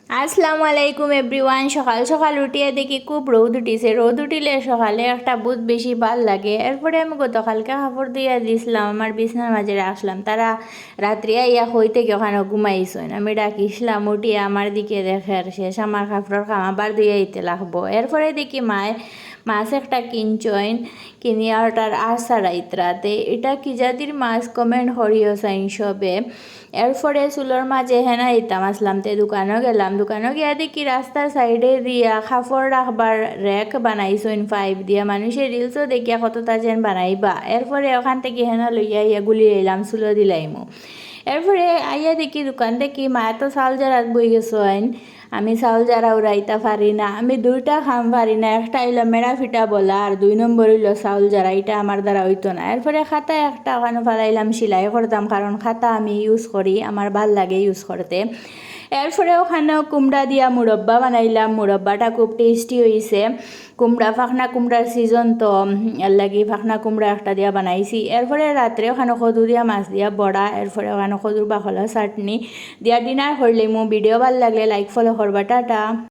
আসসালামু আলাইকুম এভরিওয়ান। সকাল সকাল উঠিয়ে দেখি খুব রোদ উঠিছে। রোদ উঠিলে সকালে একটা বহুত বেশি ভাল লাগে। এরপরে আমি গতকালকে কাপড় দিয়ে দিয়েছিলাম, আমার বিছনার মাঝে রাখলাম। তারা রাত্রি আইয়া হই থেকে ওখানে ঘুমাইছেন। আমি ডাকিছিলাম, উঠিয়ে আমার দিকে দেখে আর শেষ আমার কাপড়ের কাম আবার দিয়ে দিতে লাগবো। এরপরে দেখি মায় মাছ একটা কিনছইন, কিনিয়া ওটার আচার রাইতরাতে। এটা কি জাতির মাছ কমেন্ট করিও চাইন সবে। এরপরে চুলোর মাঝে হেনা দিতাম আসলাম, তে দোকানও গেলাম। দোকানও গিয়া দেখি রাস্তার সাইডে দিয়া কাপড় রাখবার র্যাক বানাইছেন পাইপ দিয়া। মানুষের রিলসও দেখিয়া কত যেন বানাইবা। এরপরে ওখান থেকে হেনা লইয়া ইয়া গুলি লইলাম, চুলো দিলাইমু। এরপরে আইয়া দেখি দোকান দেখি মা তো চাউল জারাত বই গেছো আইন। আমি চাউল জারা উড়াইতে পারি না, আমি দুইটা খাম পারি না। একটা হইলো মেড়া ফিটা বলা, আর 2 নম্বর হইলো চাউল জারা। এটা আমার দ্বারা হইতো না। এরপরে খাতা একটা ওখানে ফালাইলাম, সেলাই করতাম, কারণ খাতা আমি ইউজ করি, আমার ভাল লাগে ইউজ করতে। এরপরে ওখানেও কুমড়া দিয়া মুরব্বা বানাইলাম। মুরব্বাটা খুব টেস্টি হয়েছে। কুমড়া ফাঁকনা কুমড়ার সিজন তো, এর লাগি ফাঁকনা কুমড়া একটা দিয়া বানাইছি। এরপরে রাত্রে ওখানে কদু দিয়া মাছ দিয়া বড়া, এরপরে ওখানে কদুর বাখলা চাটনি দিয়া ডিনার করলে। ভিডিও ভালো লাগলে লাইক ফলো করবা। টাটা।